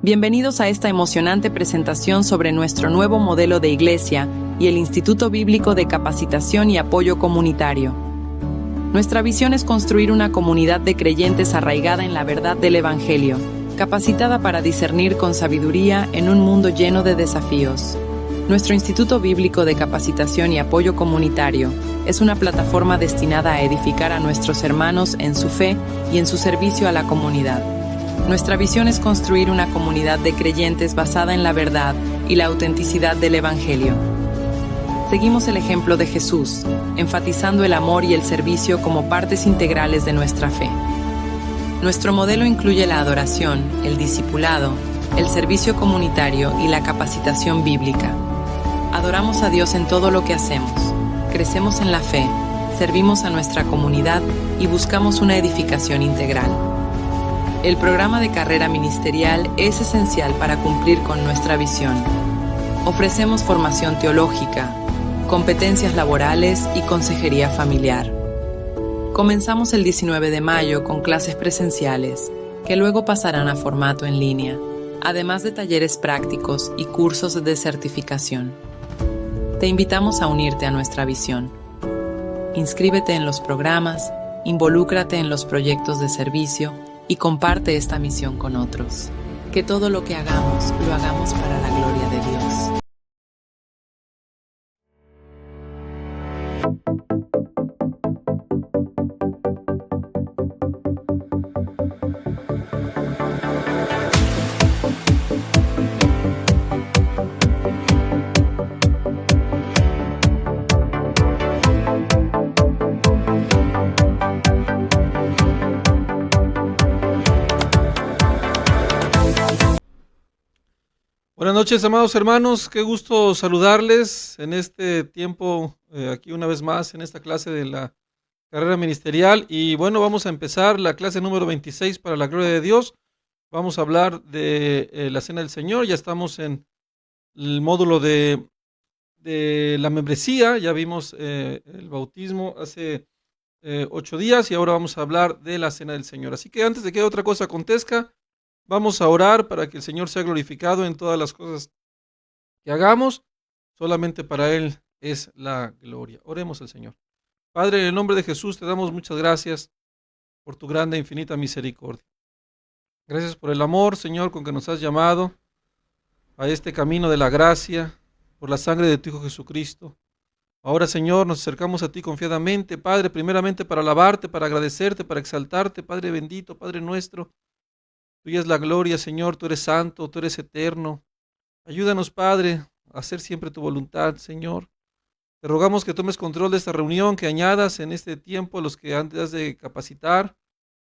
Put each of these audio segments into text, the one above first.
Bienvenidos a esta emocionante presentación sobre nuestro nuevo modelo de iglesia y el Instituto Bíblico de Capacitación y Apoyo Comunitario. Nuestra visión es construir una comunidad de creyentes arraigada en la verdad del Evangelio, capacitada para discernir con sabiduría en un mundo lleno de desafíos. Nuestro Instituto Bíblico de Capacitación y Apoyo Comunitario es una plataforma destinada a edificar a nuestros hermanos en su fe y en su servicio a la comunidad. Nuestra visión es construir una comunidad de creyentes basada en la verdad y la autenticidad del Evangelio. Seguimos el ejemplo de Jesús, enfatizando el amor y el servicio como partes integrales de nuestra fe. Nuestro modelo incluye la adoración, el discipulado, el servicio comunitario y la capacitación bíblica. Adoramos a Dios en todo lo que hacemos, crecemos en la fe, servimos a nuestra comunidad y buscamos una edificación integral. El programa de carrera ministerial es esencial para cumplir con nuestra visión. Ofrecemos formación teológica, competencias laborales y consejería familiar. Comenzamos el 19 de mayo con clases presenciales, que luego pasarán a formato en línea, además de talleres prácticos y cursos de certificación. Te invitamos a unirte a nuestra visión. Inscríbete en los programas, involúcrate en los proyectos de servicio y comparte esta misión con otros. Que todo lo que hagamos, lo hagamos para la gloria de Dios. Buenas noches, amados hermanos, qué gusto saludarles en este tiempo, aquí una vez más en esta clase de la carrera ministerial. Y bueno, vamos a empezar la clase número 26 para la gloria de Dios. Vamos a hablar de la Cena del Señor. Ya estamos en el módulo de la membresía, ya vimos el bautismo hace 8 días y ahora vamos a hablar de la Cena del Señor. Así que antes de que otra cosa acontezca, vamos a orar para que el Señor sea glorificado en todas las cosas que hagamos. Solamente para Él es la gloria. Oremos al Señor. Padre, en el nombre de Jesús te damos muchas gracias por tu grande e infinita misericordia. Gracias por el amor, Señor, con que nos has llamado a este camino de la gracia, por la sangre de tu Hijo Jesucristo. Ahora, Señor, nos acercamos a ti confiadamente, Padre, primeramente para alabarte, para agradecerte, para exaltarte, Padre bendito, Padre nuestro. Tuya es la gloria, Señor, tú eres santo, tú eres eterno. Ayúdanos, Padre, a hacer siempre tu voluntad, Señor. Te rogamos que tomes control de esta reunión, que añadas en este tiempo a los que antes de capacitar,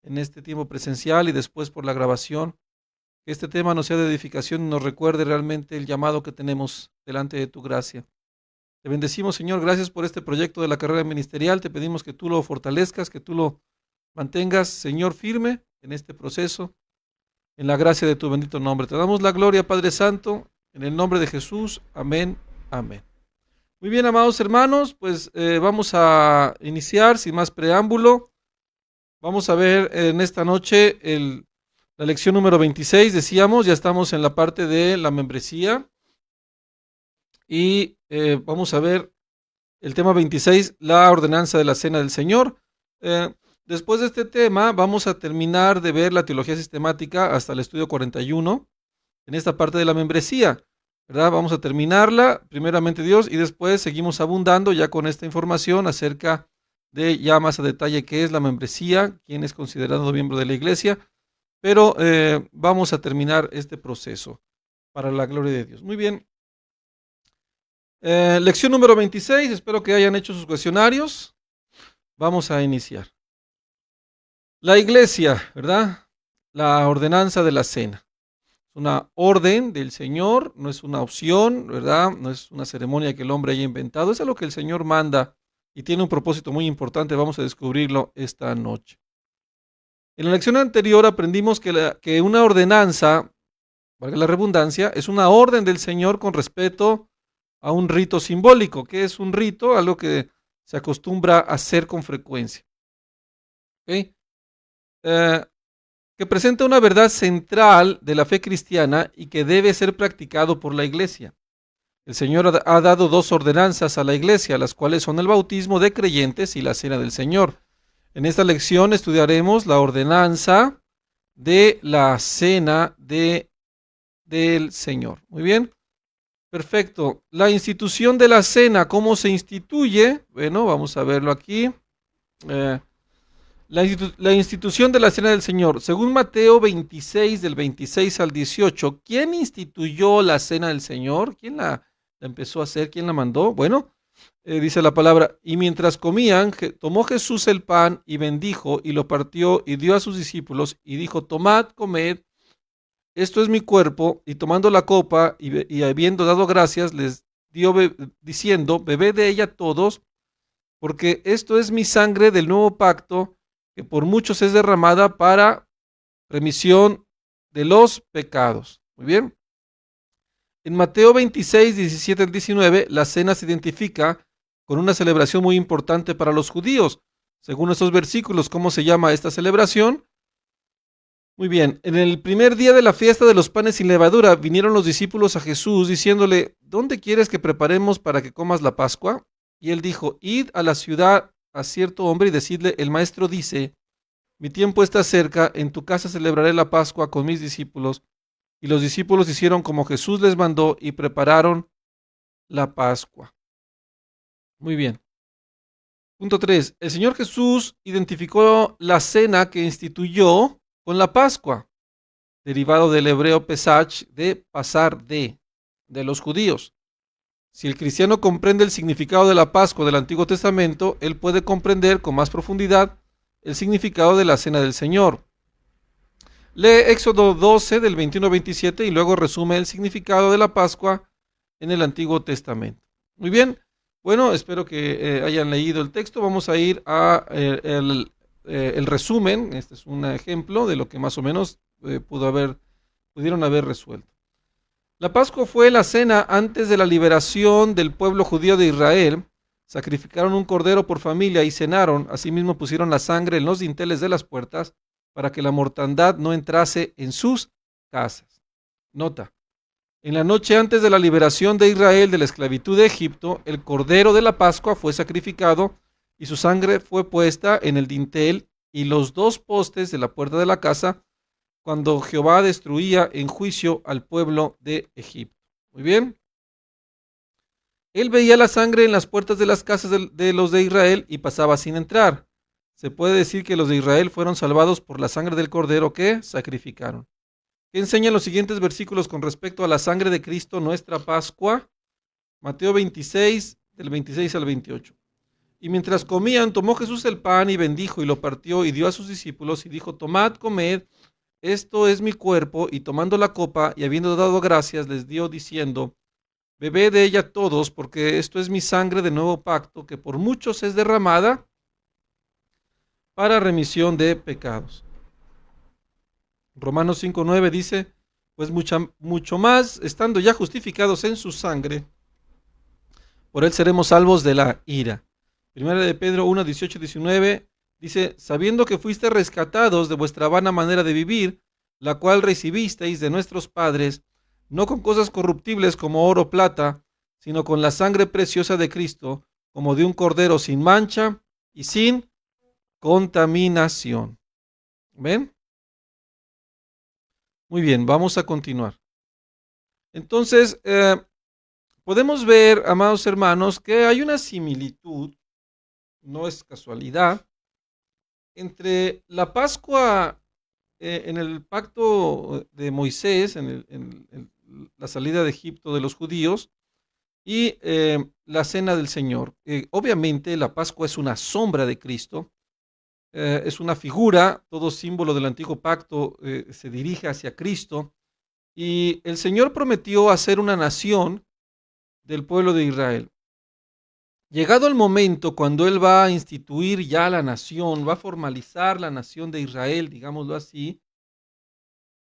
en este tiempo presencial y después por la grabación. Que este tema nos sea de edificación y nos recuerde realmente el llamado que tenemos delante de tu gracia. Te bendecimos, Señor, gracias por este proyecto de la carrera ministerial. Te pedimos que tú lo fortalezcas, que tú lo mantengas, Señor, firme en este proceso. En la gracia de tu bendito nombre. Te damos la gloria, Padre Santo, en el nombre de Jesús. Amén, amén. Muy bien, amados hermanos, pues vamos a iniciar sin más preámbulo. Vamos a ver en esta noche la lección número 26, decíamos, ya estamos en la parte de la membresía. Y vamos a ver el tema 26, la ordenanza de la Cena del Señor. Después de este tema vamos a terminar de ver la teología sistemática hasta el estudio 41 en esta parte de la membresía, ¿verdad? Vamos a terminarla, primeramente Dios, y después seguimos abundando ya con esta información acerca de ya más a detalle qué es la membresía, quién es considerado miembro de la iglesia, pero vamos a terminar este proceso para la gloria de Dios. Muy bien. Lección número 26, espero que hayan hecho sus cuestionarios. Vamos a iniciar. La iglesia, ¿verdad? La ordenanza de la cena. Es una orden del Señor, no es una opción, ¿verdad? No es una ceremonia que el hombre haya inventado, es algo que el Señor manda y tiene un propósito muy importante, vamos a descubrirlo esta noche. En la lección anterior aprendimos que una ordenanza, valga la redundancia, es una orden del Señor con respecto a un rito simbólico. ¿Qué es un rito? Algo que se acostumbra a hacer con frecuencia. ¿Okay? que presenta una verdad central de la fe cristiana y que debe ser practicado por la iglesia. El Señor ha dado dos ordenanzas a la iglesia, las cuales son el bautismo de creyentes y la cena del Señor. En esta lección estudiaremos la ordenanza de la cena del Señor. Muy bien, perfecto. La institución de la cena, ¿cómo se instituye? Bueno, vamos a verlo aquí. La institución de la cena del Señor. Según Mateo 26, del 26 al 18, ¿quién instituyó la cena del Señor? ¿Quién la empezó a hacer? ¿Quién la mandó? Bueno, dice la palabra, y mientras comían, tomó Jesús el pan y bendijo y lo partió y dio a sus discípulos y dijo, tomad, comed, esto es mi cuerpo, y tomando la copa y habiendo dado gracias, les dio diciendo, bebed de ella todos, porque esto es mi sangre del nuevo pacto, que por muchos es derramada para remisión de los pecados. Muy bien. En Mateo 26, 17 al 19, la cena se identifica con una celebración muy importante para los judíos. Según estos versículos, ¿cómo se llama esta celebración? Muy bien, en el primer día de la fiesta de los panes sin levadura, vinieron los discípulos a Jesús diciéndole, ¿dónde quieres que preparemos para que comas la Pascua? Y él dijo, id a la ciudad a cierto hombre y decidle, el maestro dice, mi tiempo está cerca, en tu casa celebraré la Pascua con mis discípulos. Y los discípulos hicieron como Jesús les mandó y prepararon la Pascua. Muy bien. Punto 3. El Señor Jesús identificó la cena que instituyó con la Pascua, derivado del hebreo pesach, de pasar de los judíos. Si el cristiano comprende el significado de la Pascua del Antiguo Testamento, él puede comprender con más profundidad el significado de la cena del Señor. Lee Éxodo 12 del 21 al 27 y luego resume el significado de la Pascua en el Antiguo Testamento. Muy bien, bueno, espero que hayan leído el texto. Vamos a ir a el resumen. Este es un ejemplo de lo que más o menos pudieron haber resuelto. La Pascua fue la cena antes de la liberación del pueblo judío de Israel. Sacrificaron un cordero por familia y cenaron. Asimismo pusieron la sangre en los dinteles de las puertas para que la mortandad no entrase en sus casas. Nota, en la noche antes de la liberación de Israel de la esclavitud de Egipto, el cordero de la Pascua fue sacrificado y su sangre fue puesta en el dintel y los dos postes de la puerta de la casa cuando Jehová destruía en juicio al pueblo de Egipto. Muy bien. Él veía la sangre en las puertas de las casas de los de Israel y pasaba sin entrar. Se puede decir que los de Israel fueron salvados por la sangre del cordero que sacrificaron. ¿Qué enseñan los siguientes versículos con respecto a la sangre de Cristo, nuestra Pascua? Mateo 26, del 26 al 28. Y mientras comían, tomó Jesús el pan y bendijo y lo partió y dio a sus discípulos y dijo, tomad, comed, esto es mi cuerpo. Y tomando la copa y habiendo dado gracias, les dio diciendo, bebed de ella todos, porque esto es mi sangre de nuevo pacto, que por muchos es derramada para remisión de pecados. Romanos 5:9 dice, pues mucho más, estando ya justificados en su sangre, por él seremos salvos de la ira. Primera de Pedro 1:18-19 dice, sabiendo que fuiste rescatados de vuestra vana manera de vivir, la cual recibisteis de nuestros padres, no con cosas corruptibles como oro o plata, sino con la sangre preciosa de Cristo, como de un cordero sin mancha y sin contaminación. ¿Ven? Muy bien, vamos a continuar. Entonces, podemos ver, amados hermanos, que hay una similitud, no es casualidad, entre la Pascua en el pacto de Moisés, en la salida de Egipto de los judíos, y la cena del Señor. Obviamente la Pascua es una sombra de Cristo, es una figura, todo símbolo del antiguo pacto se dirige hacia Cristo, y el Señor prometió hacer una nación del pueblo de Israel. Llegado el momento cuando Él va a instituir ya la nación, va a formalizar la nación de Israel, digámoslo así,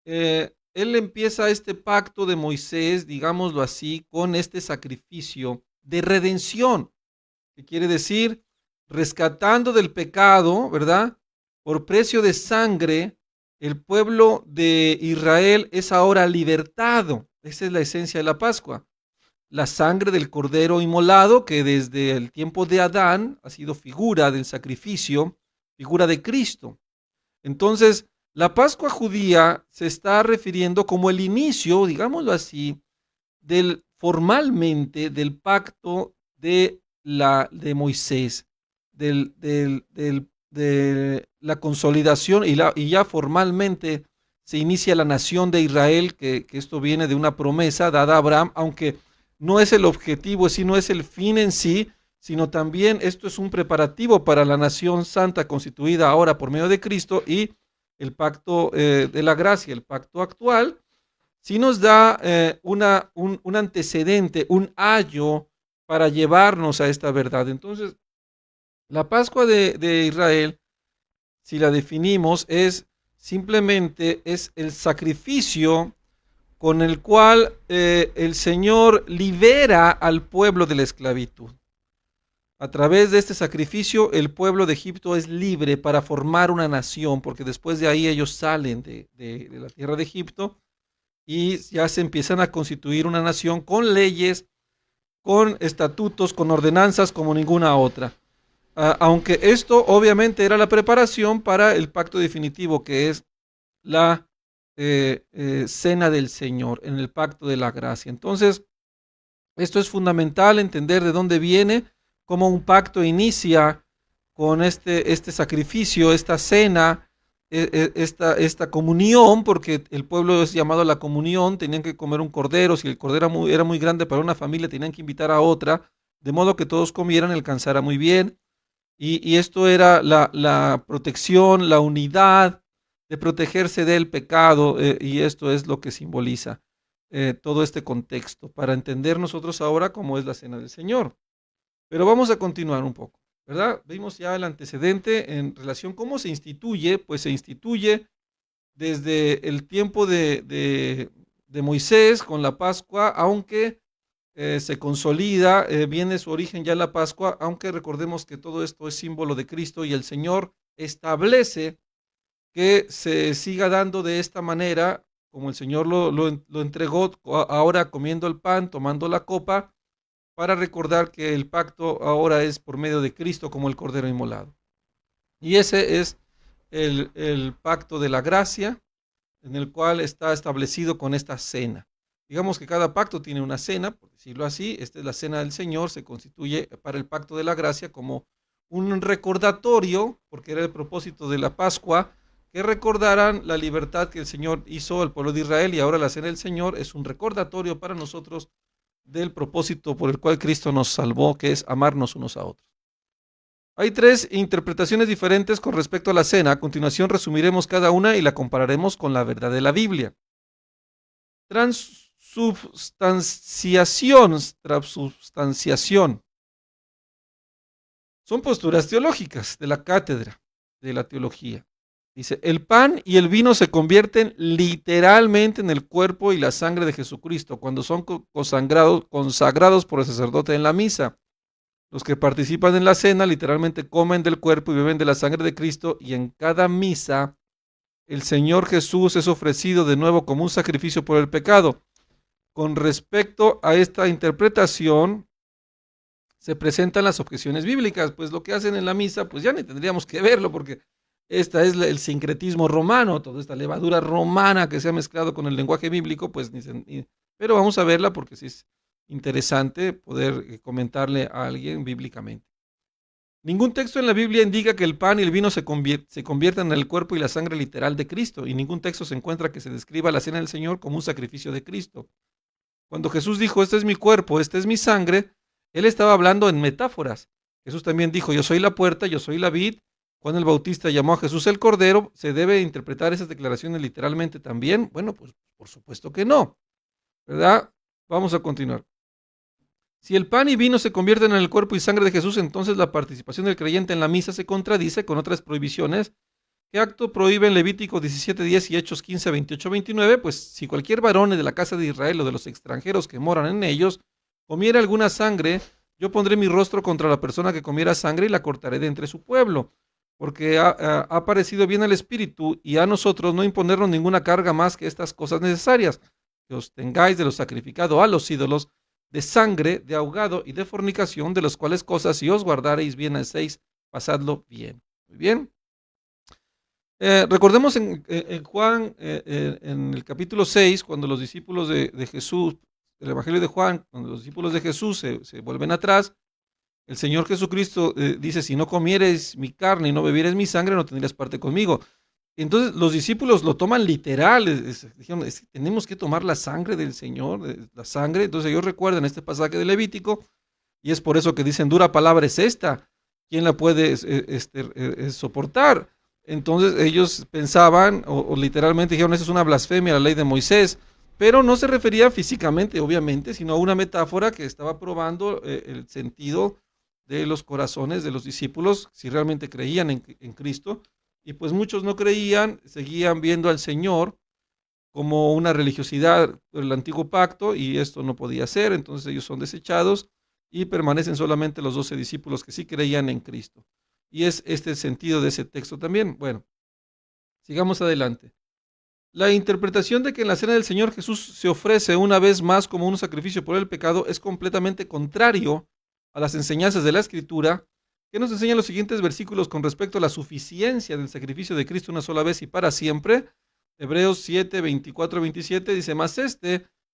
Él empieza este pacto de Moisés, digámoslo así, con este sacrificio de redención, que quiere decir rescatando del pecado, ¿verdad? Por precio de sangre el pueblo de Israel es ahora libertado. Esa es la esencia de la Pascua. La sangre del cordero inmolado, que desde el tiempo de Adán ha sido figura del sacrificio, figura de Cristo. Entonces, la Pascua judía se está refiriendo como el inicio, digámoslo así, formalmente del pacto de Moisés, de la consolidación y ya formalmente se inicia la nación de Israel, que esto viene de una promesa dada a Abraham, aunque no es el objetivo, no es el fin en sí, sino también esto es un preparativo para la nación santa constituida ahora por medio de Cristo, y el pacto de la gracia, el pacto actual, sí nos da un antecedente, un ayo para llevarnos a esta verdad. Entonces, la Pascua de Israel, si la definimos, es simplemente el sacrificio con el cual el Señor libera al pueblo de la esclavitud. A través de este sacrificio, el pueblo de Egipto es libre para formar una nación, porque después de ahí ellos salen de la tierra de Egipto y ya se empiezan a constituir una nación con leyes, con estatutos, con ordenanzas como ninguna otra. Aunque esto obviamente era la preparación para el pacto definitivo, que es la cena del Señor, en el pacto de la gracia. Entonces, esto es fundamental entender de dónde viene, cómo un pacto inicia con este sacrificio, esta cena, esta comunión, porque el pueblo es llamado a la comunión, tenían que comer un cordero, si el cordero era muy grande para una familia, tenían que invitar a otra, de modo que todos comieran, alcanzara muy bien, y esto era la protección, la unidad, de protegerse del pecado, y esto es lo que simboliza todo este contexto, para entender nosotros ahora cómo es la cena del Señor. Pero vamos a continuar un poco, ¿verdad? Vimos ya el antecedente en relación a cómo se instituye, pues se instituye desde el tiempo de Moisés con la Pascua, aunque se consolida, viene su origen ya en la Pascua, aunque recordemos que todo esto es símbolo de Cristo y el Señor establece que se siga dando de esta manera, como el Señor lo entregó, ahora comiendo el pan, tomando la copa, para recordar que el pacto ahora es por medio de Cristo como el Cordero inmolado. Y ese es el pacto de la gracia, en el cual está establecido con esta cena. Digamos que cada pacto tiene una cena, por decirlo así. Esta es la cena del Señor, se constituye para el pacto de la gracia como un recordatorio, porque era el propósito de la Pascua, que recordaran la libertad que el Señor hizo al pueblo de Israel, y ahora la cena del Señor es un recordatorio para nosotros del propósito por el cual Cristo nos salvó, que es amarnos unos a otros. Hay tres interpretaciones diferentes con respecto a la cena. A continuación resumiremos cada una y la compararemos con la verdad de la Biblia. Transubstanciación. Son posturas teológicas de la cátedra de la teología. Dice, el pan y el vino se convierten literalmente en el cuerpo y la sangre de Jesucristo cuando son consagrados por el sacerdote en la misa. Los que participan en la cena literalmente comen del cuerpo y beben de la sangre de Cristo, y en cada misa el Señor Jesús es ofrecido de nuevo como un sacrificio por el pecado. Con respecto a esta interpretación, se presentan las objeciones bíblicas, pues lo que hacen en la misa, pues ya ni tendríamos que verlo, porque esta es el sincretismo romano, toda esta levadura romana que se ha mezclado con el lenguaje bíblico, pues pero vamos a verla porque sí es interesante poder comentarle a alguien bíblicamente. Ningún texto en la Biblia indica que el pan y el vino se conviertan en el cuerpo y la sangre literal de Cristo, y ningún texto se encuentra que se describa la cena del Señor como un sacrificio de Cristo. Cuando Jesús dijo, este es mi cuerpo, esta es mi sangre, él estaba hablando en metáforas. Jesús también dijo, yo soy la puerta, yo soy la vid. Juan el Bautista llamó a Jesús el Cordero. ¿Se debe interpretar esas declaraciones literalmente también? Bueno, pues por supuesto que no, ¿verdad? Vamos a continuar. Si el pan y vino se convierten en el cuerpo y sangre de Jesús, entonces la participación del creyente en la misa se contradice con otras prohibiciones que acto prohíben Levítico 17:10 y Hechos 15:28-29, pues si cualquier varón de la casa de Israel o de los extranjeros que moran en ellos comiera alguna sangre, yo pondré mi rostro contra la persona que comiera sangre y la cortaré de entre su pueblo. porque ha parecido bien al Espíritu y a nosotros no imponernos ninguna carga más que estas cosas necesarias, que os tengáis de lo sacrificado a los ídolos, de sangre, de ahogado y de fornicación, de las cuales cosas si os guardareis bien hacéis, pasadlo bien. Muy bien. Recordemos en Juan, en el capítulo 6, cuando los discípulos de Jesús, el Evangelio de Juan, cuando los discípulos de Jesús se vuelven atrás, el Señor Jesucristo dice, si no comieres mi carne y no bebieres mi sangre, no tendrías parte conmigo. Entonces los discípulos lo toman literal, dijeron, tenemos que tomar la sangre del Señor, la sangre. Entonces ellos recuerdan este pasaje de Levítico, y es por eso que dicen, dura palabra es esta, ¿quién la puede soportar? Entonces ellos pensaban, o literalmente dijeron, esa es una blasfemia a la ley de Moisés, pero no se refería físicamente, obviamente, sino a una metáfora que estaba probando el sentido de los corazones de los discípulos, si realmente creían en Cristo, y pues muchos no creían, seguían viendo al Señor como una religiosidad del antiguo pacto, y esto no podía ser. Entonces ellos son desechados y permanecen solamente los 12 discípulos que sí creían en Cristo. Y es este el sentido de ese texto también. Bueno, sigamos adelante. La interpretación de que en la cena del Señor Jesús se ofrece una vez más como un sacrificio por el pecado es completamente contrario a las enseñanzas de la Escritura, que nos enseñan los siguientes versículos con respecto a la suficiencia del sacrificio de Cristo una sola vez y para siempre. Hebreos 7, 24, 27 dice, mas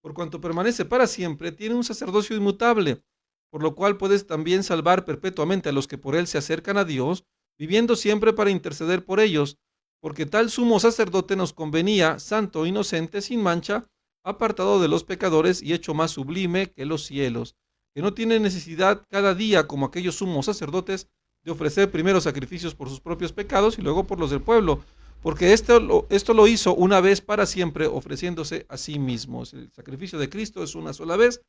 por cuanto permanece para siempre, tiene un sacerdocio inmutable, por lo cual puedes también salvar perpetuamente a los que por él se acercan a Dios, viviendo siempre para interceder por ellos, porque tal sumo sacerdote nos convenía, santo, inocente, sin mancha, apartado de los pecadores y hecho más sublime que los cielos, que no tiene necesidad cada día, como aquellos sumos sacerdotes, de ofrecer primero sacrificios por sus propios pecados y luego por los del pueblo, porque esto lo hizo una vez para siempre, ofreciéndose a sí mismo. El sacrificio de Cristo es una sola vez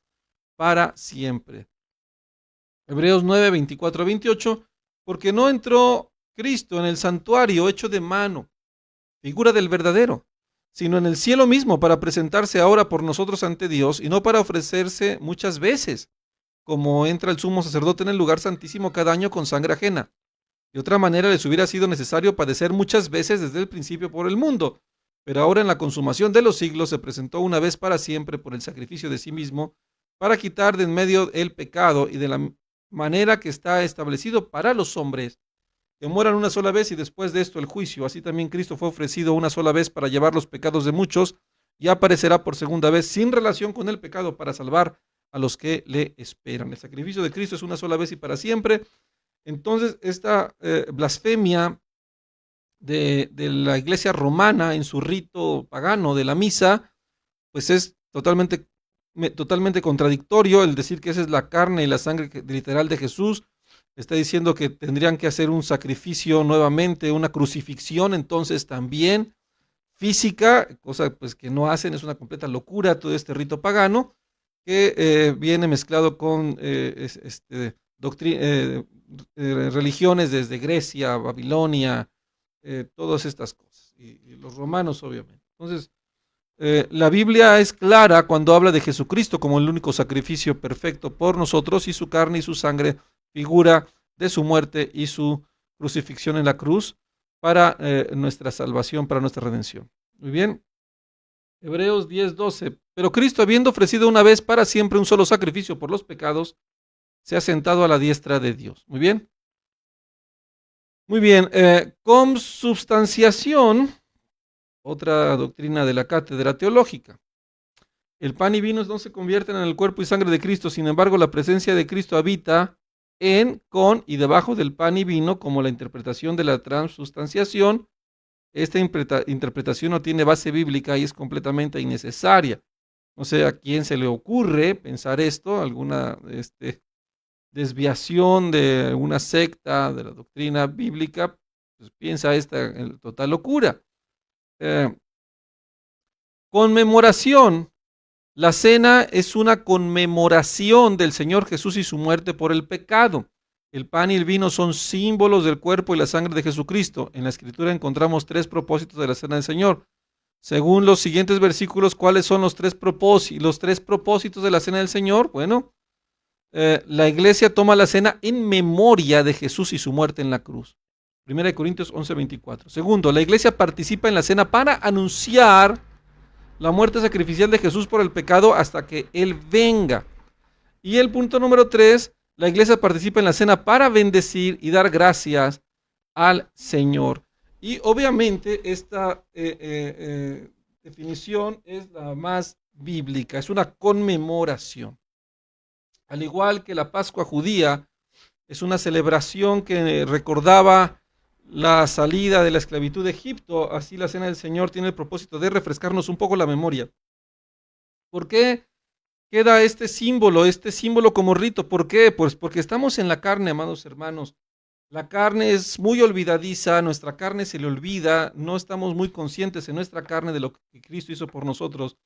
para siempre. Hebreos 9, 24, 28, porque no entró Cristo en el santuario hecho de mano, figura del verdadero, sino en el cielo mismo, para presentarse ahora por nosotros ante Dios, y no para ofrecerse muchas veces, como entra el sumo sacerdote en el lugar santísimo cada año con sangre ajena. De otra manera les hubiera sido necesario padecer muchas veces desde el principio por el mundo, pero ahora en la consumación de los siglos se presentó una vez para siempre por el sacrificio de sí mismo, para quitar de en medio el pecado, y de la manera que está establecido para los hombres, que mueran una sola vez y después de esto el juicio. Así también Cristo fue ofrecido una sola vez para llevar los pecados de muchos, y aparecerá por segunda vez sin relación con el pecado para salvar a los que le esperan. El sacrificio de Cristo es una sola vez y para siempre. Entonces esta blasfemia de la iglesia romana en su rito pagano de la misa, pues es totalmente contradictorio el decir que esa es la carne y la sangre literal de Jesús. Está diciendo que tendrían que hacer un sacrificio nuevamente, una crucifixión entonces también física, cosa pues que no hacen. Es una completa locura todo este rito pagano que viene mezclado con religiones desde Grecia, Babilonia, todas estas cosas, y los romanos obviamente. Entonces la Biblia es clara cuando habla de Jesucristo como el único sacrificio perfecto por nosotros, y su carne y su sangre figura de su muerte y su crucifixión en la cruz para nuestra salvación, para nuestra redención. Muy bien. Hebreos 10:12. Pero Cristo, habiendo ofrecido una vez para siempre un solo sacrificio por los pecados, se ha sentado a la diestra de Dios. Muy bien. Muy bien. Consubstanciación, otra doctrina de la cátedra teológica. El pan y vino no se convierten en el cuerpo y sangre de Cristo, sin embargo, la presencia de Cristo habita en, con y debajo del pan y vino, como la interpretación de la transubstanciación. Esta interpretación no tiene base bíblica y es completamente innecesaria. No sé a quién se le ocurre pensar esto, alguna desviación de una secta de la doctrina bíblica, pues piensa esta en total locura. Conmemoración. La cena es una conmemoración del Señor Jesús y su muerte por el pecado. El pan y el vino son símbolos del cuerpo y la sangre de Jesucristo. En la Escritura encontramos 3 propósitos de la cena del Señor. Según los siguientes versículos, ¿cuáles son los 3 propósitos de la cena del Señor? Bueno, la iglesia toma la cena en memoria de Jesús y su muerte en la cruz. 1 Corintios 11:24. Segundo, la iglesia participa en la cena para anunciar la muerte sacrificial de Jesús por el pecado hasta que Él venga. Y el punto número 3, la iglesia participa en la cena para bendecir y dar gracias al Señor. Y obviamente esta definición es la más bíblica, es una conmemoración. Al igual que la Pascua judía, es una celebración que recordaba la salida de la esclavitud de Egipto, así la cena del Señor tiene el propósito de refrescarnos un poco la memoria. ¿Por qué queda este símbolo como rito? ¿Por qué? Pues porque estamos en la carne, amados hermanos. La carne es muy olvidadiza, nuestra carne se le olvida, no estamos muy conscientes en nuestra carne de lo que Cristo hizo por nosotros.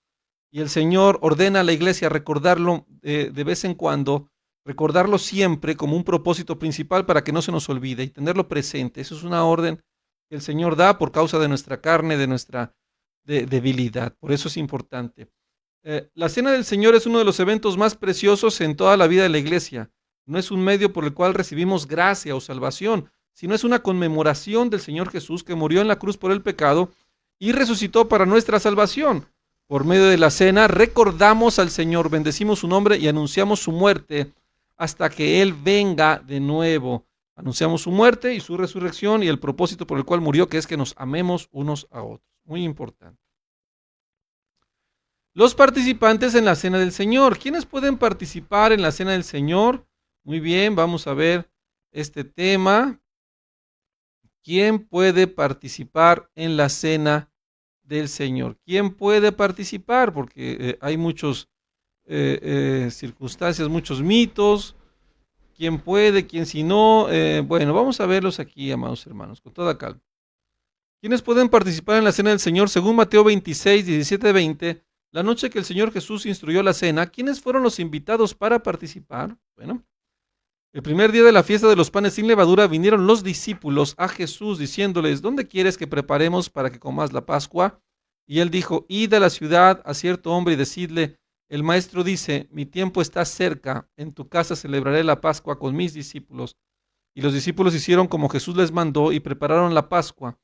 Y el Señor ordena a la iglesia recordarlo de vez en cuando, recordarlo siempre como un propósito principal para que no se nos olvide y tenerlo presente. Eso es una orden que el Señor da por causa de nuestra carne, de nuestra debilidad. Por eso es importante. La cena del Señor es uno de los eventos más preciosos en toda la vida de la iglesia. No es un medio por el cual recibimos gracia o salvación, sino es una conmemoración del Señor Jesús que murió en la cruz por el pecado y resucitó para nuestra salvación. Por medio de la cena recordamos al Señor, bendecimos su nombre y anunciamos su muerte hasta que Él venga de nuevo. Anunciamos su muerte y su resurrección y el propósito por el cual murió, que es que nos amemos unos a otros. Muy importante. Los participantes en la cena del Señor. ¿Quiénes pueden participar en la cena del Señor? Muy bien, vamos a ver este tema. ¿Quién puede participar en la cena del Señor? ¿Quién puede participar? Porque hay muchos circunstancias, muchos mitos. ¿Quién puede? ¿Quién si no? Bueno, vamos a verlos aquí, amados hermanos, con toda calma. ¿Quiénes pueden participar en la cena del Señor? Según Mateo 26, 17-20, la noche que el Señor Jesús instruyó la cena, ¿quiénes fueron los invitados para participar? Bueno, el primer día de la fiesta de los panes sin levadura vinieron los discípulos a Jesús diciéndoles, ¿dónde quieres que preparemos para que comas la Pascua? Y él dijo, id a la ciudad a cierto hombre y decidle, el maestro dice, mi tiempo está cerca, en tu casa celebraré la Pascua con mis discípulos. Y los discípulos hicieron como Jesús les mandó y prepararon la Pascua.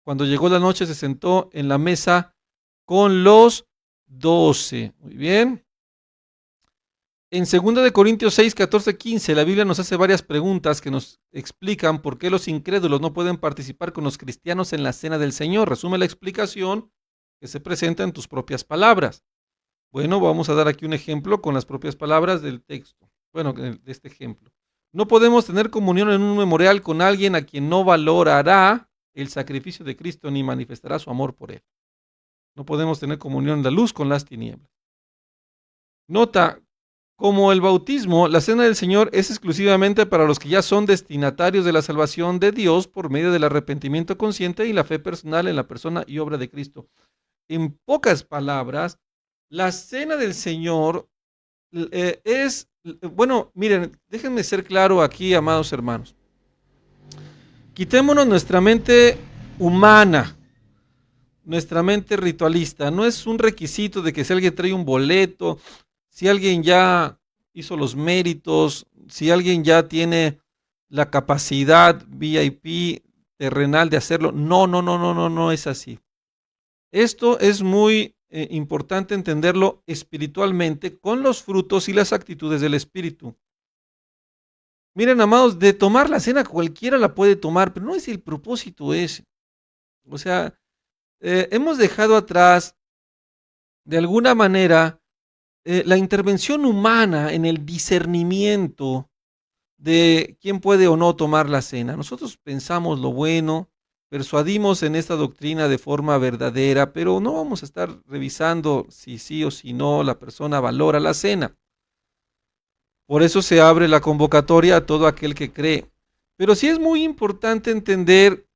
Cuando llegó la noche se sentó en la mesa con los 12. Muy bien. En 2 Corintios 6, 14, 15, la Biblia nos hace varias preguntas que nos explican por qué los incrédulos no pueden participar con los cristianos en la cena del Señor. Resume la explicación que se presenta en tus propias palabras. Bueno, vamos a dar aquí un ejemplo con las propias palabras del texto. Bueno, de este ejemplo. No podemos tener comunión en un memorial con alguien a quien no valorará el sacrificio de Cristo ni manifestará su amor por él. No podemos tener comunión en la luz con las tinieblas. Nota, como el bautismo, la cena del Señor es exclusivamente para los que ya son destinatarios de la salvación de Dios por medio del arrepentimiento consciente y la fe personal en la persona y obra de Cristo. En pocas palabras, la cena del Señor bueno, miren, déjenme ser claro aquí, amados hermanos. Quitémonos nuestra mente humana, nuestra mente ritualista. No es un requisito de que si alguien trae un boleto, si alguien ya hizo los méritos, si alguien ya tiene la capacidad VIP terrenal de hacerlo. No es así. Esto es muy importante entenderlo espiritualmente con los frutos y las actitudes del Espíritu. Miren, amados, de tomar la cena cualquiera la puede tomar, pero no es el propósito ese. O sea, hemos dejado atrás, de alguna manera, la intervención humana en el discernimiento de quién puede o no tomar la cena. Nosotros pensamos lo bueno, persuadimos en esta doctrina de forma verdadera, pero no vamos a estar revisando si sí o si no la persona valora la cena. Por eso se abre la convocatoria a todo aquel que cree. Pero sí es muy importante entender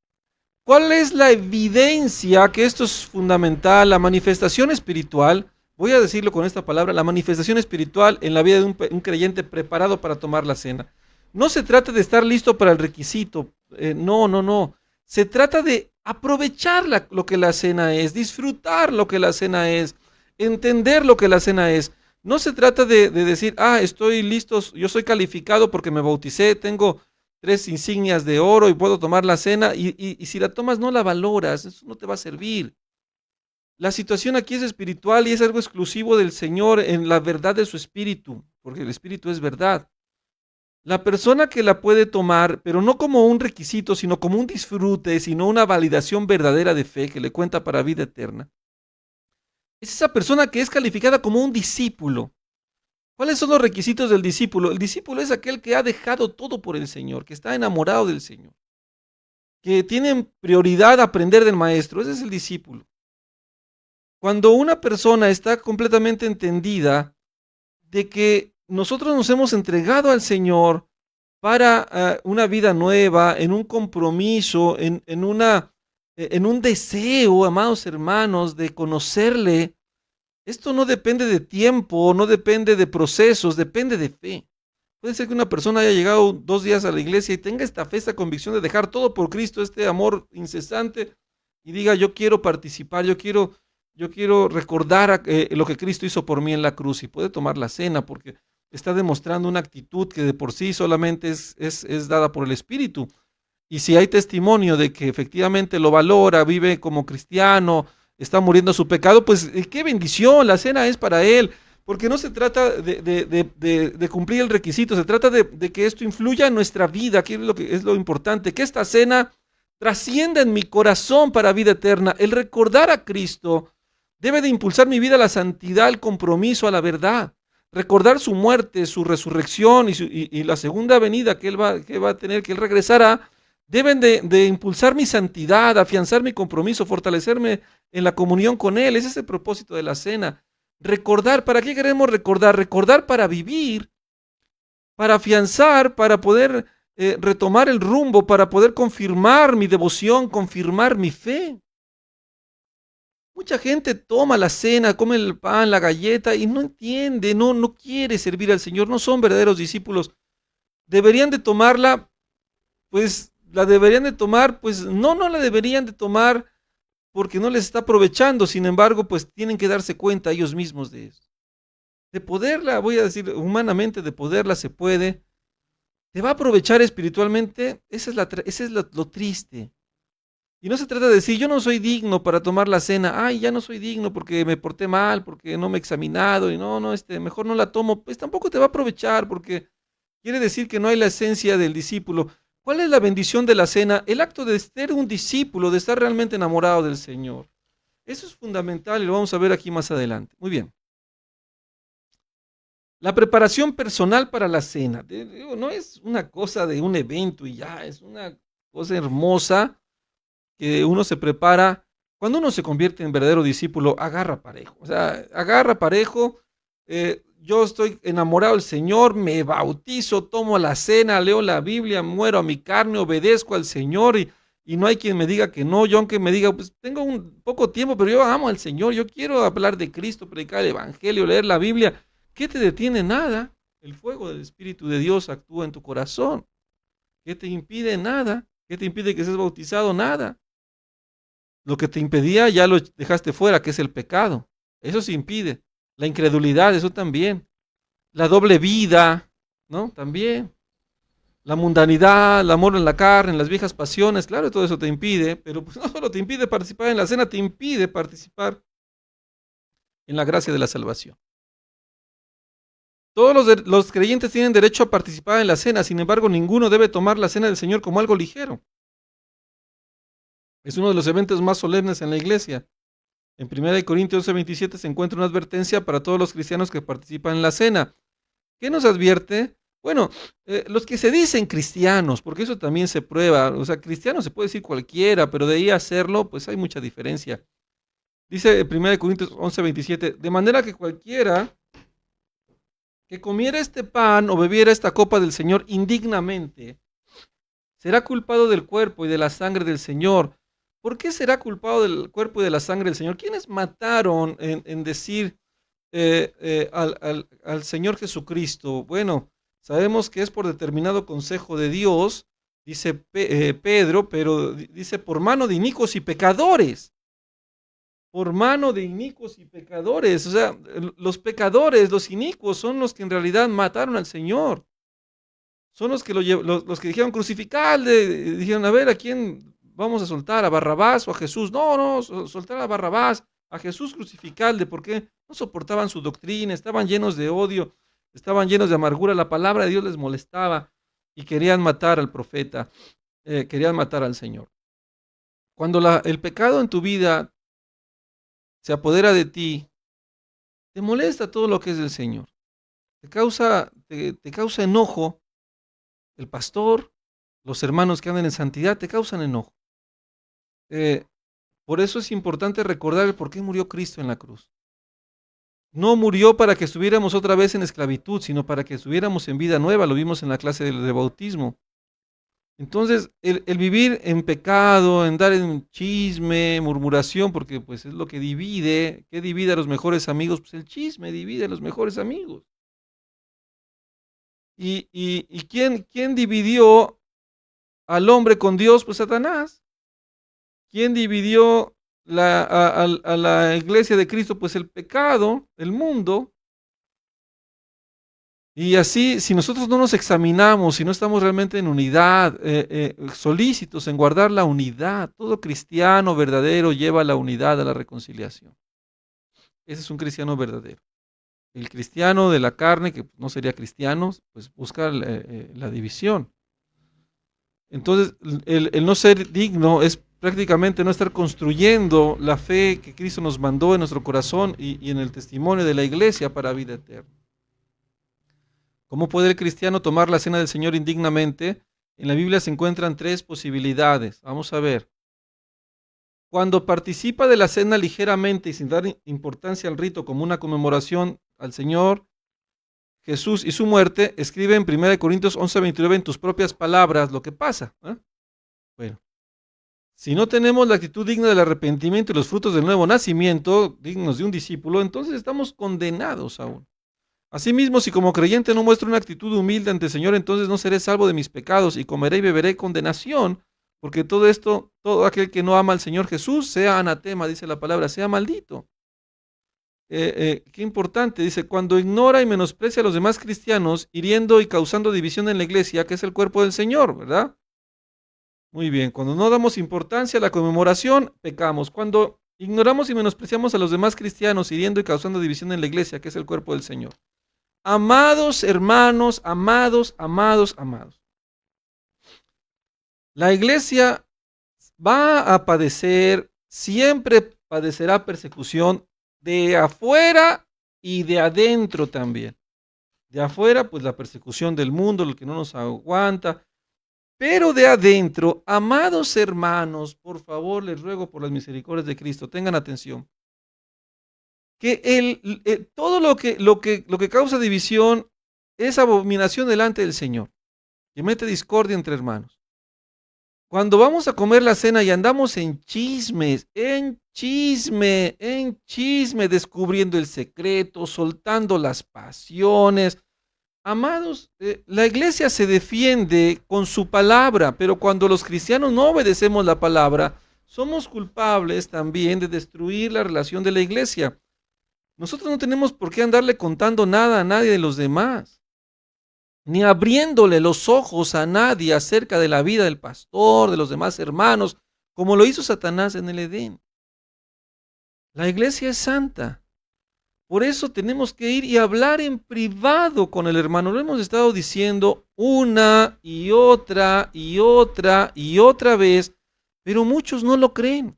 cuál es la evidencia, que esto es fundamental, la manifestación espiritual, voy a decirlo con esta palabra, la manifestación espiritual en la vida de un creyente preparado para tomar la cena. No se trata de estar listo para el requisito, no. Se trata de aprovechar lo que la cena es, disfrutar lo que la cena es, entender lo que la cena es. No se trata de decir, estoy listo, yo soy calificado porque me bauticé, tengo 3 insignias de oro y puedo tomar la cena, y si la tomas no la valoras, eso no te va a servir. La situación aquí es espiritual y es algo exclusivo del Señor en la verdad de su espíritu, porque el espíritu es verdad. La persona que la puede tomar, pero no como un requisito, sino como un disfrute, sino una validación verdadera de fe que le cuenta para vida eterna, es esa persona que es calificada como un discípulo. ¿Cuáles son los requisitos del discípulo? El discípulo es aquel que ha dejado todo por el Señor, que está enamorado del Señor, que tiene prioridad aprender del maestro. Ese es el discípulo. Cuando una persona está completamente entendida de que nosotros nos hemos entregado al Señor para una vida nueva, en un compromiso, en un deseo, amados hermanos, de conocerle. Esto no depende de tiempo, no depende de procesos, depende de fe. Puede ser que una persona haya llegado 2 días a la iglesia y tenga esta fe, esta convicción de dejar todo por Cristo, este amor incesante, y diga: yo quiero participar, yo quiero recordar lo que Cristo hizo por mí en la cruz, y puede tomar la cena porque está demostrando una actitud que de por sí solamente es dada por el Espíritu. Y si hay testimonio de que efectivamente lo valora, vive como cristiano, está muriendo a su pecado, pues qué bendición, la cena es para él, porque no se trata de cumplir el requisito, se trata de que esto influya en nuestra vida, que es lo importante, que esta cena trascienda en mi corazón para vida eterna. El recordar a Cristo debe de impulsar mi vida a la santidad, al compromiso, a la verdad. Recordar su muerte, su resurrección y la segunda venida que va a tener, que Él regresará, deben de impulsar mi santidad, afianzar mi compromiso, fortalecerme en la comunión con Él. Ese es el propósito de la cena. Recordar, ¿para qué queremos recordar? Recordar para vivir, para afianzar, para poder retomar el rumbo, para poder confirmar mi devoción, confirmar mi fe. Mucha gente toma la cena, come el pan, la galleta y no entiende, no quiere servir al Señor, no son verdaderos discípulos. Deberían de tomarla, pues la deberían de tomar, pues no la deberían de tomar porque no les está aprovechando. Sin embargo, pues tienen que darse cuenta ellos mismos de eso. De poderla, voy a decir humanamente, de poderla se puede. ¿Te va a aprovechar espiritualmente? Esa es lo triste. Y no se trata de decir: yo no soy digno para tomar la cena. Ay, ya no soy digno porque me porté mal, porque no me he examinado y mejor no la tomo. Pues tampoco te va a aprovechar porque quiere decir que no hay la esencia del discípulo. ¿Cuál es la bendición de la cena? El acto de ser un discípulo, de estar realmente enamorado del Señor. Eso es fundamental y lo vamos a ver aquí más adelante. Muy bien. La preparación personal para la cena. No es una cosa de un evento y ya, es una cosa hermosa que uno se prepara. Cuando uno se convierte en verdadero discípulo, agarra parejo. O sea, agarra parejo. Yo estoy enamorado del Señor, me bautizo, tomo la cena, leo la Biblia, muero a mi carne, obedezco al Señor y no hay quien me diga que no. Yo aunque me diga: pues tengo un poco tiempo, pero yo amo al Señor, yo quiero hablar de Cristo, predicar el Evangelio, leer la Biblia. ¿Qué te detiene? Nada. El fuego del Espíritu de Dios actúa en tu corazón. ¿Qué te impide? Nada. ¿Qué te impide que seas bautizado? Nada. Lo que te impedía ya lo dejaste fuera, que es el pecado. Eso se impide. La incredulidad, eso también. La doble vida, ¿no? También. La mundanidad, el amor en la carne, las viejas pasiones, claro, todo eso te impide, pero pues no solo te impide participar en la cena, te impide participar en la gracia de la salvación. Todos los creyentes tienen derecho a participar en la cena, sin embargo, ninguno debe tomar la cena del Señor como algo ligero. Es uno de los eventos más solemnes en la iglesia. En 1 Corintios 11:27 se encuentra una advertencia para todos los cristianos que participan en la cena. ¿Qué nos advierte? Bueno, los que se dicen cristianos, porque eso también se prueba. O sea, cristiano se puede decir cualquiera, pero de ahí a hacerlo, pues hay mucha diferencia. Dice 1 Corintios 11:27, de manera que cualquiera que comiera este pan o bebiera esta copa del Señor indignamente, será culpado del cuerpo y de la sangre del Señor. ¿Por qué será culpado del cuerpo y de la sangre del Señor? ¿Quiénes mataron en decir al Señor Jesucristo? Bueno, sabemos que es por determinado consejo de Dios, dice Pedro, pero dice por mano de inicuos y pecadores. Por mano de inicuos y pecadores. O sea, los pecadores, los inicuos son los que en realidad mataron al Señor. son los que, los que dijeron crucificarle, dijeron, a ver, ¿a quién vamos a soltar? ¿A Barrabás o a Jesús? No, no, soltar a Barrabás, a Jesús crucificarle, porque no soportaban su doctrina, estaban llenos de odio, estaban llenos de amargura, la palabra de Dios les molestaba y querían matar al profeta, querían matar al Señor. Cuando el pecado en tu vida se apodera de ti, te molesta todo lo que es del Señor, te causa enojo. El pastor, los hermanos que andan en santidad, te causan enojo. Por eso es importante recordar el por qué murió Cristo en la cruz. No murió para que estuviéramos otra vez en esclavitud, sino para que estuviéramos en vida nueva. Lo vimos en la clase de bautismo. Entonces, el vivir en pecado, en dar en chisme, murmuración, porque pues es lo que divide. ¿Qué divide a los mejores amigos? Pues el chisme divide a los mejores amigos. ¿Y quién dividió al hombre con Dios? Pues Satanás. ¿Quién dividió a la iglesia de Cristo? Pues el pecado, el mundo. Y así, si nosotros no nos examinamos, si no estamos realmente en unidad, solícitos en guardar la unidad, todo cristiano verdadero lleva la unidad a la reconciliación. Ese es un cristiano verdadero. El cristiano de la carne, que no sería cristiano, pues busca la división. Entonces, el no ser digno es prácticamente no estar construyendo la fe que Cristo nos mandó en nuestro corazón y en el testimonio de la iglesia para vida eterna. ¿Cómo puede el cristiano tomar la cena del Señor indignamente? En la Biblia se encuentran 3 posibilidades. Vamos a ver. Cuando participa de la cena ligeramente y sin dar importancia al rito como una conmemoración al Señor Jesús y su muerte, escribe en 1 Corintios 11:29 en tus propias palabras lo que pasa. Bueno, si no tenemos la actitud digna del arrepentimiento y los frutos del nuevo nacimiento, dignos de un discípulo, entonces estamos condenados aún. Asimismo, si como creyente no muestro una actitud humilde ante el Señor, entonces no seré salvo de mis pecados y comeré y beberé condenación, porque todo aquel que no ama al Señor Jesús, sea anatema, dice la palabra, sea maldito. Qué importante, dice, cuando ignora y menosprecia a los demás cristianos, hiriendo y causando división en la iglesia, que es el cuerpo del Señor, ¿verdad? Muy bien, cuando no damos importancia a la conmemoración, pecamos. Cuando ignoramos y menospreciamos a los demás cristianos, hiriendo y causando división en la iglesia, que es el cuerpo del Señor. Amados hermanos, amados. La iglesia va a padecer, siempre padecerá persecución de afuera y de adentro también. De afuera, pues la persecución del mundo, el que no nos aguanta. Pero de adentro, amados hermanos, por favor, les ruego por las misericordias de Cristo, tengan atención. Que todo lo que causa división es abominación delante del Señor, que mete discordia entre hermanos. Cuando vamos a comer la cena y andamos en chisme, descubriendo el secreto, soltando las pasiones. Amados, la iglesia se defiende con su palabra, pero cuando los cristianos no obedecemos la palabra, somos culpables también de destruir la relación de la iglesia. Nosotros no tenemos por qué andarle contando nada a nadie de los demás, ni abriéndole los ojos a nadie acerca de la vida del pastor, de los demás hermanos, como lo hizo Satanás en el Edén. La iglesia es santa. Por eso tenemos que ir y hablar en privado con el hermano. Lo hemos estado diciendo una y otra vez, pero muchos no lo creen.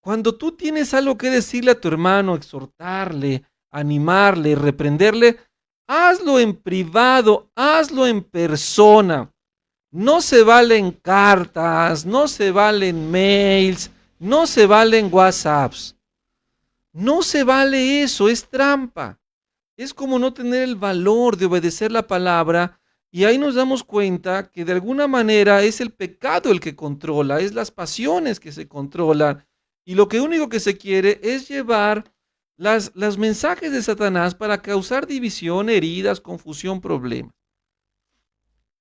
Cuando tú tienes algo que decirle a tu hermano, exhortarle, animarle, reprenderle, hazlo en privado, hazlo en persona. No se valen cartas, no se valen mails, no se valen WhatsApps. No se vale eso, es trampa. Es como no tener el valor de obedecer la palabra, y ahí nos damos cuenta que de alguna manera es el pecado el que controla, es las pasiones que se controlan, y lo único que se quiere es llevar los mensajes de Satanás para causar división, heridas, confusión, problemas.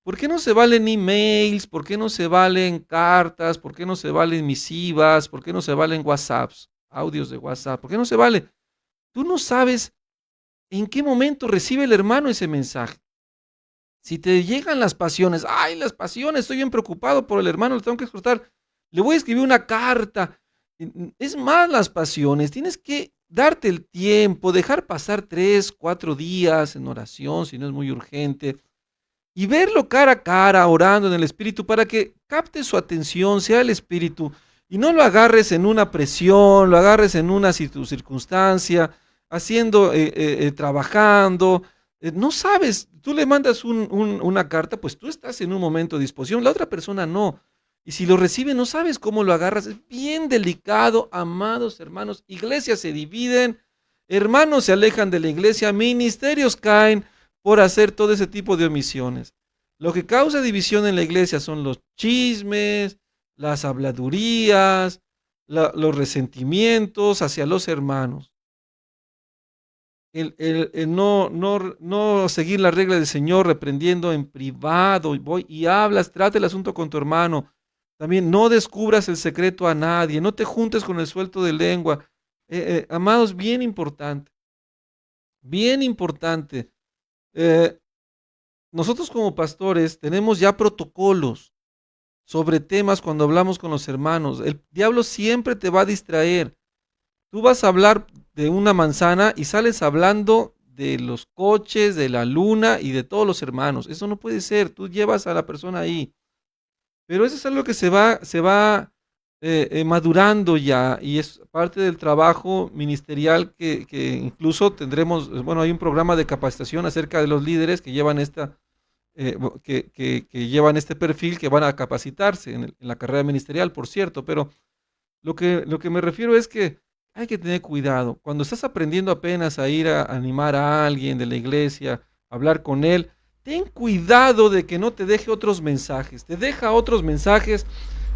¿Por qué no se valen emails? ¿Por qué no se valen cartas? ¿Por qué no se valen misivas? ¿Por qué no se valen WhatsApps? Audios de WhatsApp. ¿Por qué no se vale? Tú no sabes en qué momento recibe el hermano ese mensaje. Si te llegan las pasiones, ay, las pasiones, estoy bien preocupado por el hermano, le tengo que exhortar, le voy a escribir una carta. Es más las pasiones, tienes que darte el tiempo, dejar pasar 3, 4 días en oración, si no es muy urgente, y verlo cara a cara, orando en el Espíritu, para que capte su atención, sea el Espíritu, y no lo agarres en una presión, lo agarres en una circunstancia, haciendo, trabajando. No sabes, tú le mandas una carta, pues tú estás en un momento de disposición, la otra persona no. Y si lo recibe, no sabes cómo lo agarras. Es bien delicado, amados hermanos. Iglesias se dividen, hermanos se alejan de la iglesia, ministerios caen por hacer todo ese tipo de omisiones. Lo que causa división en la iglesia son los chismes, las habladurías, los resentimientos hacia los hermanos. El no seguir la regla del Señor, reprendiendo en privado, voy y hablas, trata el asunto con tu hermano. También no descubras el secreto a nadie, no te juntes con el suelto de lengua. Amados, bien importante, bien importante. Nosotros como pastores tenemos ya protocolos sobre temas cuando hablamos con los hermanos. El diablo siempre te va a distraer. Tú vas a hablar de una manzana y sales hablando de los coches, de la luna y de todos los hermanos. Eso no puede ser. Tú llevas a la persona ahí. Pero eso es algo que se va madurando ya, y es parte del trabajo ministerial que incluso tendremos. Bueno, hay un programa de capacitación acerca de los líderes que llevan que llevan este perfil, que van a capacitarse en la carrera ministerial, por cierto. Pero lo que me refiero es que hay que tener cuidado. Cuando estás aprendiendo apenas a ir a animar a alguien de la iglesia, a hablar con él, ten cuidado de que no te deje otros mensajes. Te deja otros mensajes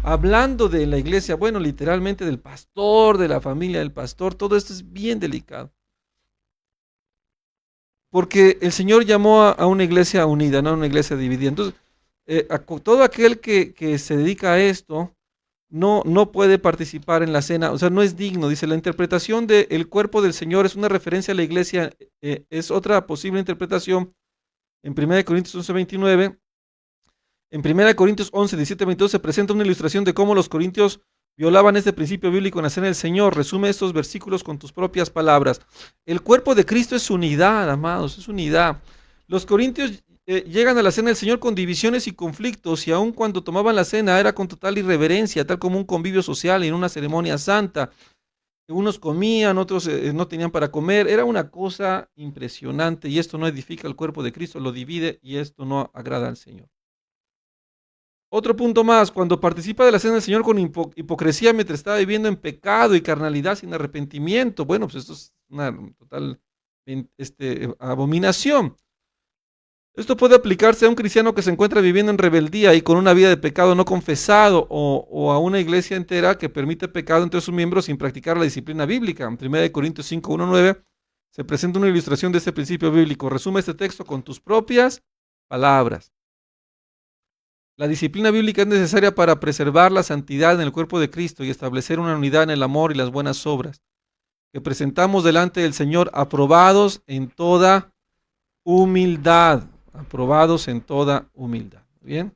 hablando de la iglesia, bueno, literalmente del pastor, de la familia del pastor. Todo esto es bien delicado. Porque el Señor llamó a una iglesia unida, no a una iglesia dividida. Entonces, todo aquel que se dedica a esto no puede participar en la cena, o sea, no es digno. Dice, la interpretación del cuerpo del Señor es una referencia a la iglesia, es otra posible interpretación. En 1 Corintios 11:29, en 1 Corintios 11:17-22 se presenta una ilustración de cómo los corintios violaban este principio bíblico en la cena del Señor. Resume estos versículos con tus propias palabras. El cuerpo de Cristo es unidad, amados, es unidad. Los corintios llegan a la cena del Señor con divisiones y conflictos, y aun cuando tomaban la cena era con total irreverencia, tal como un convivio social en una ceremonia santa. Unos comían, otros no tenían para comer. Era una cosa impresionante, y esto no edifica el cuerpo de Cristo, lo divide, y esto no agrada al Señor. Otro punto más: cuando participa de la cena del Señor con hipocresía mientras está viviendo en pecado y carnalidad sin arrepentimiento, bueno, pues esto es una total abominación. Esto puede aplicarse a un cristiano que se encuentra viviendo en rebeldía y con una vida de pecado no confesado, o a una iglesia entera que permite pecado entre sus miembros sin practicar la disciplina bíblica. En 1 Corintios 5:1-9 se presenta una ilustración de este principio bíblico. Resume este texto con tus propias palabras. La disciplina bíblica es necesaria para preservar la santidad en el cuerpo de Cristo y establecer una unidad en el amor y las buenas obras, que presentamos delante del Señor aprobados en toda humildad. Aprobados en toda humildad. ¿Bien?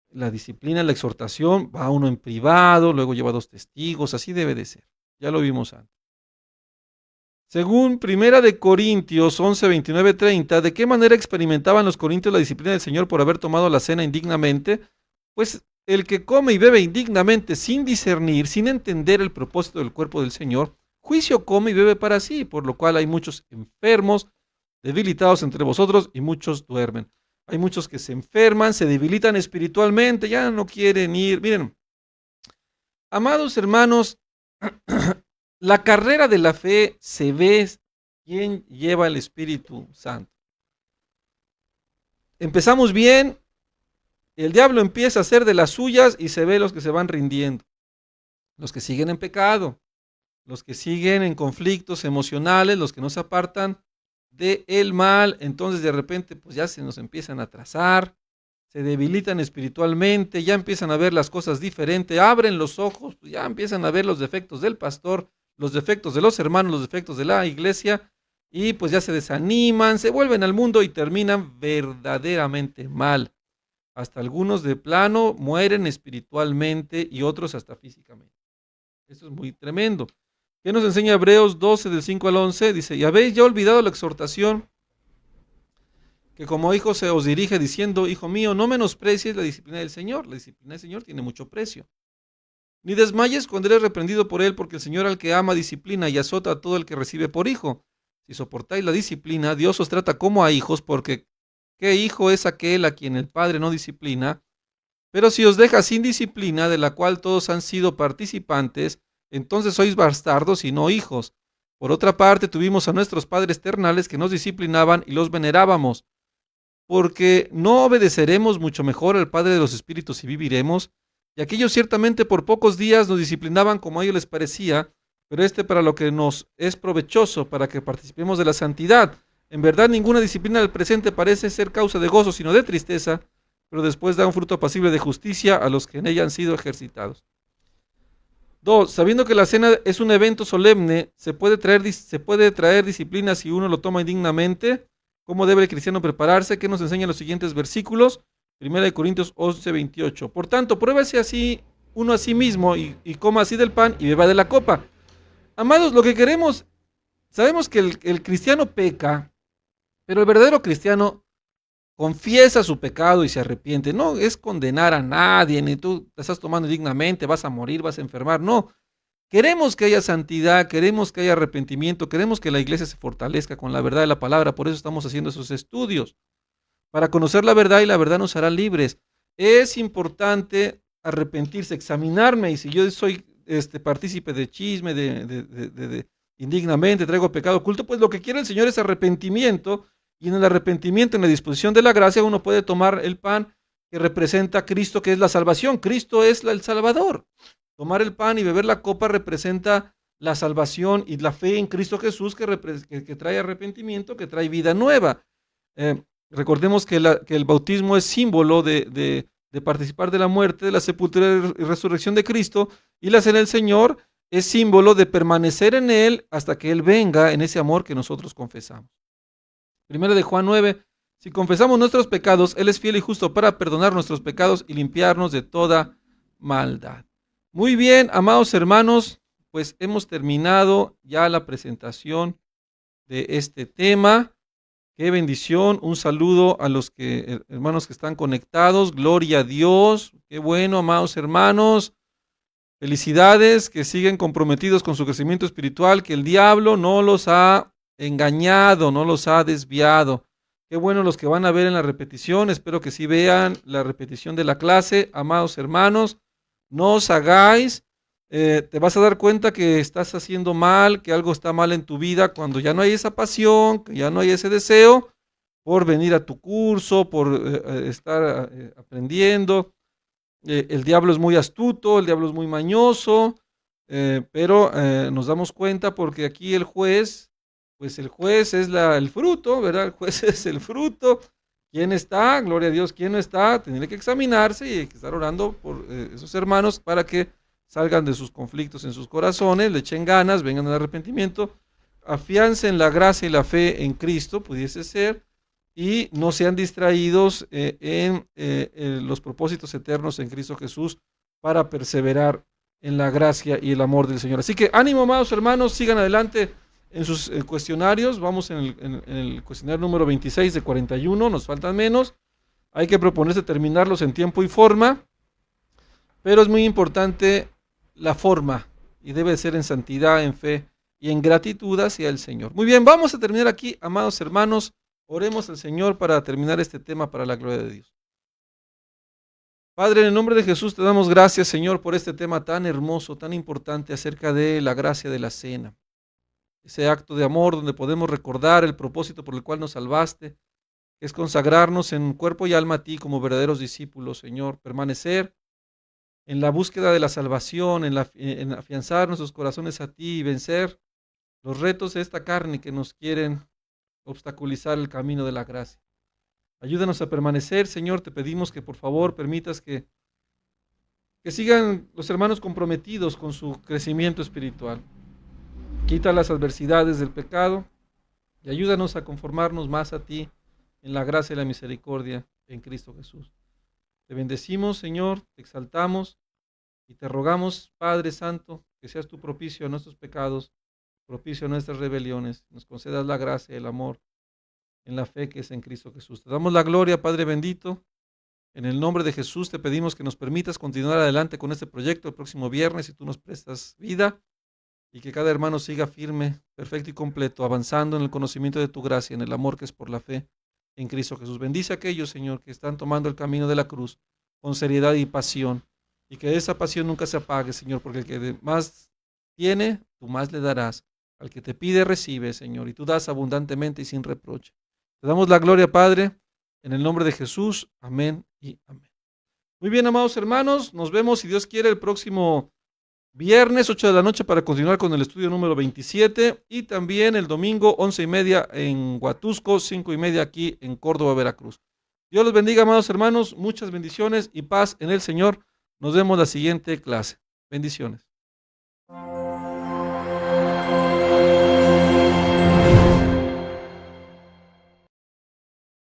La disciplina, la exhortación, va uno en privado, luego lleva 2 testigos, así debe de ser. Ya lo vimos antes. Según 1 Corintios 11:29-30, ¿de qué manera experimentaban los corintios la disciplina del Señor por haber tomado la cena indignamente? Pues el que come y bebe indignamente sin discernir, sin entender el propósito del cuerpo del Señor, juicio come y bebe para sí, por lo cual hay muchos enfermos, debilitados entre vosotros, y muchos duermen. Hay muchos que se enferman, se debilitan espiritualmente, ya no quieren ir. Miren, amados hermanos, la carrera de la fe se ve quién lleva el Espíritu Santo. Empezamos bien, el diablo empieza a hacer de las suyas y se ve los que se van rindiendo, los que siguen en pecado, los que siguen en conflictos emocionales, los que no se apartan del mal. Entonces de repente pues ya se nos empiezan a atrasar, se debilitan espiritualmente, ya empiezan a ver las cosas diferentes, abren los ojos, pues ya empiezan a ver los defectos del pastor, los defectos de los hermanos, los defectos de la iglesia, y pues ya se desaniman, se vuelven al mundo y terminan verdaderamente mal. Hasta algunos de plano mueren espiritualmente y otros hasta físicamente. Esto es muy tremendo. ¿Qué nos enseña Hebreos 12 del 5 al 11? Dice, y habéis ya olvidado la exhortación que como hijo se os dirige diciendo, hijo mío, no menosprecies la disciplina del Señor. La disciplina del Señor tiene mucho precio. Ni desmayes cuando eres reprendido por él, porque el Señor al que ama disciplina y azota a todo el que recibe por hijo. Si soportáis la disciplina, Dios os trata como a hijos, porque ¿qué hijo es aquel a quien el Padre no disciplina? Pero si os deja sin disciplina, de la cual todos han sido participantes, entonces sois bastardos y no hijos. Por otra parte, tuvimos a nuestros padres terrenales que nos disciplinaban y los venerábamos. Porque no obedeceremos mucho mejor al Padre de los Espíritus y viviremos. Y aquellos ciertamente por pocos días nos disciplinaban como a ellos les parecía, pero para lo que nos es provechoso, para que participemos de la santidad. En verdad, ninguna disciplina del presente parece ser causa de gozo, sino de tristeza, pero después da un fruto apacible de justicia a los que en ella han sido ejercitados. 2. Sabiendo que la cena es un evento solemne, se puede traer disciplina si uno lo toma indignamente. ¿Cómo debe el cristiano prepararse? ¿Qué nos enseñan los siguientes versículos? 1 Corintios 11, 28. Por tanto, pruébase así uno a sí mismo y coma así del pan y beba de la copa. Amados, lo que queremos, sabemos que el cristiano peca, pero el verdadero cristiano confiesa su pecado y se arrepiente. No es condenar a nadie, ni tú te estás tomando indignamente, vas a morir, vas a enfermar. No, queremos que haya santidad, queremos que haya arrepentimiento, queremos que la iglesia se fortalezca con la verdad de la palabra. Por eso estamos haciendo esos estudios, para conocer la verdad y la verdad nos hará libres. Es importante arrepentirse, examinarme, y si yo soy partícipe de chisme, de indignamente, traigo pecado oculto, pues lo que quiere el Señor es arrepentimiento. Y en el arrepentimiento, en la disposición de la gracia, uno puede tomar el pan que representa a Cristo, que es la salvación. Cristo es el Salvador. Tomar el pan y beber la copa representa la salvación y la fe en Cristo Jesús, que trae arrepentimiento, que trae vida nueva. Recordemos que el bautismo es símbolo de participar de la muerte, de la sepultura y resurrección de Cristo, y la cena del Señor es símbolo de permanecer en Él hasta que Él venga en ese amor que nosotros confesamos. 1 de Juan 9, si confesamos nuestros pecados, Él es fiel y justo para perdonar nuestros pecados y limpiarnos de toda maldad. Muy bien, amados hermanos, pues hemos terminado ya la presentación de este tema. Qué bendición, un saludo a los hermanos que están conectados, gloria a Dios, qué bueno, amados hermanos. Felicidades, que siguen comprometidos con su crecimiento espiritual, que el diablo no los ha engañado, no los ha desviado. Qué bueno los que van a ver en la repetición, espero que sí vean la repetición de la clase. Amados hermanos, no os hagáis, te vas a dar cuenta que estás haciendo mal, que algo está mal en tu vida cuando ya no hay esa pasión, que ya no hay ese deseo por venir a tu curso, por estar aprendiendo. El diablo es muy astuto, el diablo es muy mañoso, pero nos damos cuenta porque aquí el juez es el fruto, ¿verdad? El juez es el fruto. ¿Quién está? Gloria a Dios. ¿Quién no está? Tiene que examinarse y hay que estar orando por esos hermanos para que salgan de sus conflictos en sus corazones, le echen ganas, vengan al arrepentimiento, afiancen la gracia y la fe en Cristo, pudiese ser, y no sean distraídos en los propósitos eternos en Cristo Jesús para perseverar en la gracia y el amor del Señor. Así que ánimo, amados hermanos, sigan adelante en sus cuestionarios. Vamos en el cuestionario número 26 de 41, nos faltan menos. Hay que proponerse terminarlos en tiempo y forma, pero es muy importante la forma y debe ser en santidad, en fe y en gratitud hacia el Señor. Muy bien, vamos a terminar aquí, amados hermanos. Oremos al Señor para terminar este tema para la gloria de Dios. Padre, en el nombre de Jesús te damos gracias, Señor, por este tema tan hermoso, tan importante acerca de la gracia de la cena. Ese acto de amor donde podemos recordar el propósito por el cual nos salvaste, que es consagrarnos en cuerpo y alma a ti como verdaderos discípulos, Señor, permanecer en la búsqueda de la salvación, en afianzar nuestros corazones a ti y vencer los retos de esta carne que nos quieren obstaculizar el camino de la gracia. Ayúdanos a permanecer, Señor, te pedimos que por favor permitas que sigan los hermanos comprometidos con su crecimiento espiritual. Quita las adversidades del pecado, y ayúdanos a conformarnos más a ti en la gracia y la misericordia en Cristo Jesús. Te bendecimos, Señor, te exaltamos y te rogamos, Padre Santo, que seas tú propicio a nuestros pecados, propicio a nuestras rebeliones, nos concedas la gracia y el amor en la fe que es en Cristo Jesús. Te damos la gloria, Padre bendito. En el nombre de Jesús te pedimos que nos permitas continuar adelante con este proyecto el próximo viernes, si tú nos prestas vida, y que cada hermano siga firme, perfecto y completo, avanzando en el conocimiento de tu gracia, en el amor que es por la fe en Cristo Jesús. Bendice a aquellos, Señor, que están tomando el camino de la cruz con seriedad y pasión, y que esa pasión nunca se apague, Señor, porque el que más tiene, tú más le darás. Al que te pide, recibe, Señor, y tú das abundantemente y sin reproche. Te damos la gloria, Padre, en el nombre de Jesús. Amén y amén. Muy bien, amados hermanos, nos vemos, si Dios quiere, el próximo viernes, 8 de la noche, para continuar con el estudio número 27, y también el domingo, 11:30 en Huatusco, 5:30 aquí en Córdoba, Veracruz. Dios los bendiga, amados hermanos, muchas bendiciones y paz en el Señor. Nos vemos la siguiente clase. Bendiciones.